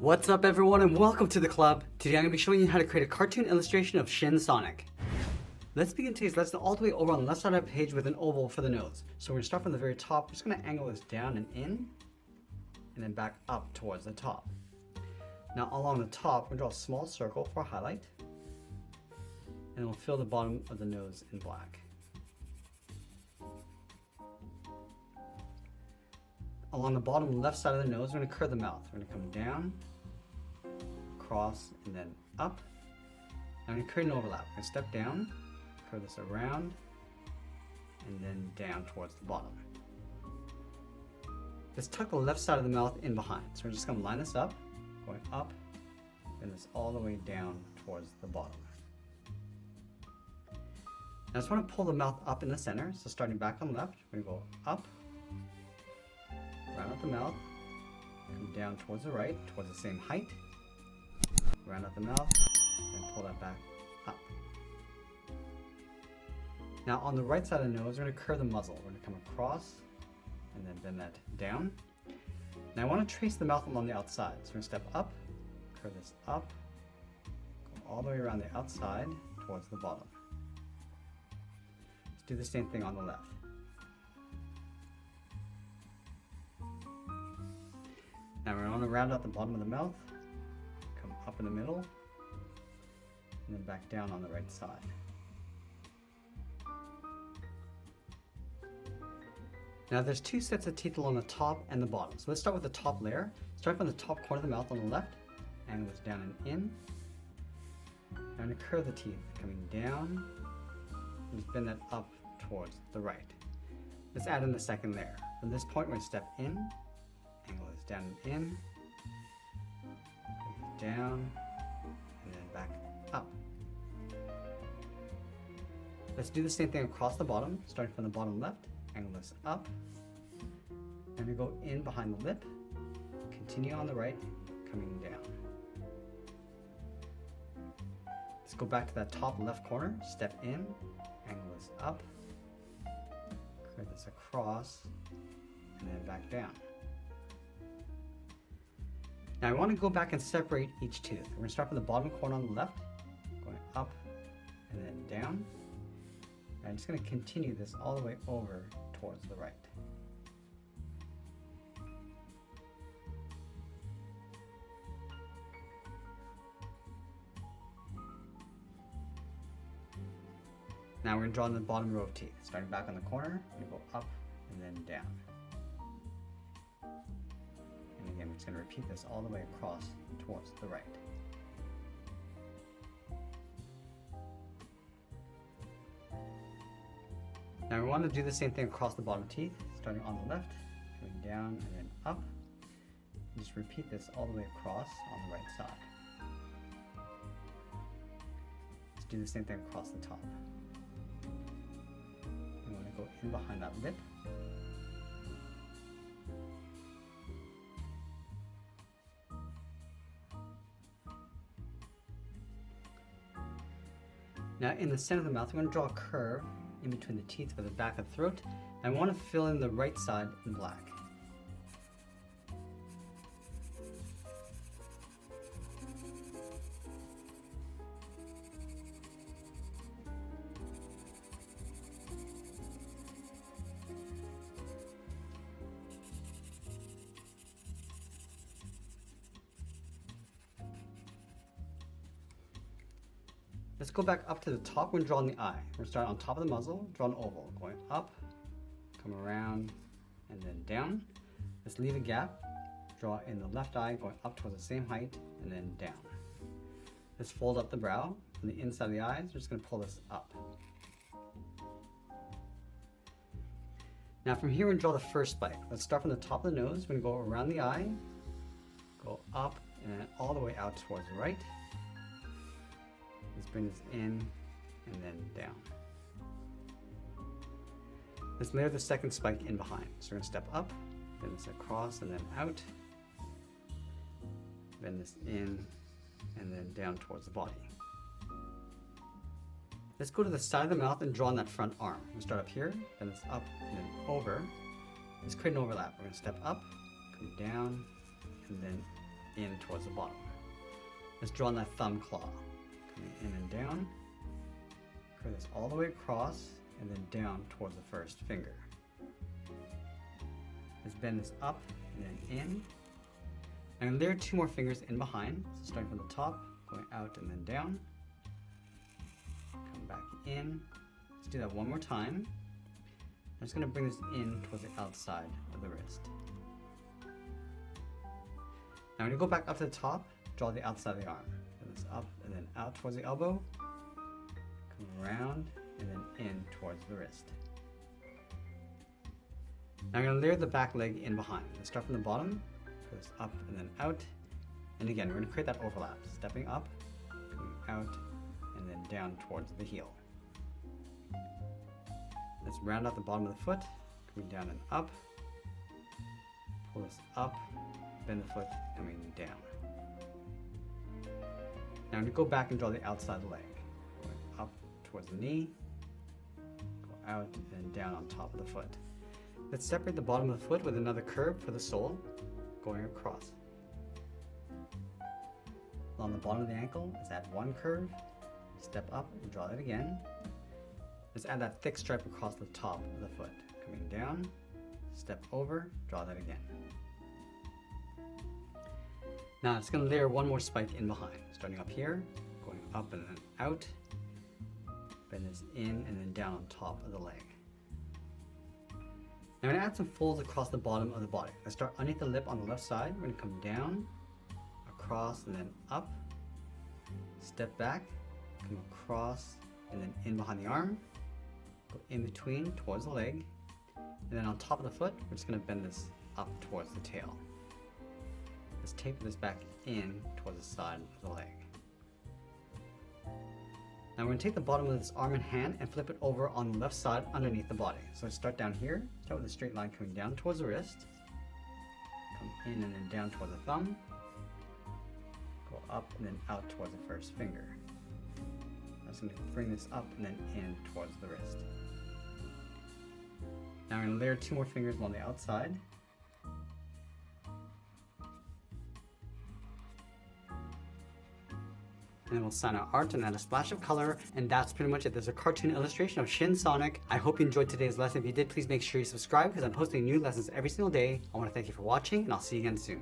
What's up everyone and welcome to the club. Today I'm going to be showing you how to create a cartoon illustration of Shin Sonic. Let's begin today's lesson all the way over on the left side of the page with an oval for the nose. So we're going to start from the very top. We're just going to angle this down and in, and then back up towards the top. Now along the top, we're going to draw a small circle for a highlight, and we'll fill the bottom of the nose in black. Along the bottom left side of the nose, we're going to curve the mouth. We're going to come down, across, and then up. Now we're going to create an overlap. We're going to step down, curve this around, and then down towards the bottom. Let's tuck the left side of the mouth in behind. So we're just going to line this up, going up, and this all the way down towards the bottom. Now I just want to pull the mouth up in the center. So starting back on the left, we're going to go up, round out the mouth, come down towards the right, towards the same height, round out the mouth, and pull that back up. Now on the right side of the nose, we're going to curve the muzzle. We're going to come across and then bend that down. Now I want to trace the mouth along the outside. So we're going to step up, curve this up, go all the way around the outside towards the bottom. Let's do the same thing on the left. Now we're going to round out the bottom of the mouth, come up in the middle, and then back down on the right side. Now there's two sets of teeth along the top and the bottom. So let's start with the top layer. Start from the top corner of the mouth on the left, angle this down and in. I'm going to curve the teeth, coming down, and just bend that up towards the right. Let's add in the second layer. From this point, we're going to step in, angle this down and in, down, and then back up. Let's do the same thing across the bottom, starting from the bottom left, angle this up, and we go in behind the lip, continue on the right, coming down. Let's go back to that top left corner, step in, angle this up, curve this across, and then back down. Now I want to go back and separate each tooth. We're going to start from the bottom corner on the left, going up and then down. And I'm just going to continue this all the way over towards the right. Now we're going to draw in the bottom row of teeth. Starting back on the corner, we're going to go up and then down. And again, we're just going to repeat this all the way across towards the right. Now we want to do the same thing across the bottom teeth, starting on the left, going down and then up. And just repeat this all the way across on the right side. Let's do the same thing across the top. We want to go in behind that lip. Now in the center of the mouth, I'm going to draw a curve in between the teeth for the back of the throat. I want to fill in the right side in black. Let's go back up to the top when drawing the eye. We're going to start on top of the muzzle, draw an oval, going up, come around, and then down. Let's leave a gap, draw in the left eye, going up towards the same height, and then down. Let's fold up the brow. From the inside of the eyes, we're just going to pull this up. Now from here, we're going to draw the first spike. Let's start from the top of the nose. We're going to go around the eye, go up, and then all the way out towards the right. Let's bring this in and then down. Let's layer the second spike in behind. So we're going to step up, bend this across and then out, bend this in and then down towards the body. Let's go to the side of the mouth and draw on that front arm. We'll start up here, bend this up and then over. Let's create an overlap. We're going to step up, come down, and then in towards the bottom. Let's draw on that thumb claw. Coming in and down. Curve this all the way across and then down towards the first finger. Let's bend this up and then in. And there are 2 more fingers in behind. So starting from the top, going out and then down. Come back in. Let's do that one more time. I'm just going to bring this in towards the outside of the wrist. Now when you go back up to the top, draw the outside of the arm. Bend this up and then out towards the elbow. Come around and then in towards the wrist. Now I'm going to layer the back leg in behind. Let's start from the bottom, go this up and then out. And again, we're going to create that overlap. Stepping up, coming out, and then down towards the heel. Let's round out the bottom of the foot, coming down and up. Pull this up, bend the foot, coming down. Now I'm going to go back and draw the outside leg. Going up towards the knee, go out, and then down on top of the foot. Let's separate the bottom of the foot with another curve for the sole, going across. On the bottom of the ankle, let's add one curve, step up and draw that again. Let's add that thick stripe across the top of the foot. Coming down, step over, draw that again. Now it's going to layer one more spike in behind. Starting up here, going up and then out. Bend this in and then down on top of the leg. Now I'm going to add some folds across the bottom of the body. Let's start underneath the lip on the left side. We're going to come down, across, and then up. Step back, come across, and then in behind the arm. Go in between towards the leg. And then on top of the foot, we're just going to bend this up towards the tail. Let's taper this back in towards the side of the leg. Now we're going to take the bottom of this arm and hand and flip it over on the left side underneath the body. So let's start down here. Start with a straight line coming down towards the wrist. Come in and then down towards the thumb. Go up and then out towards the first finger. I'm just going to bring this up and then in towards the wrist. Now I'm going to layer 2 more fingers on the outside. And then we'll sign our art and add a splash of color, and that's pretty much it. There's a cartoon illustration of Shin Sonic. I hope you enjoyed today's lesson. If you did, please make sure you subscribe because I'm posting new lessons every single day. I want to thank you for watching, and I'll see you again soon.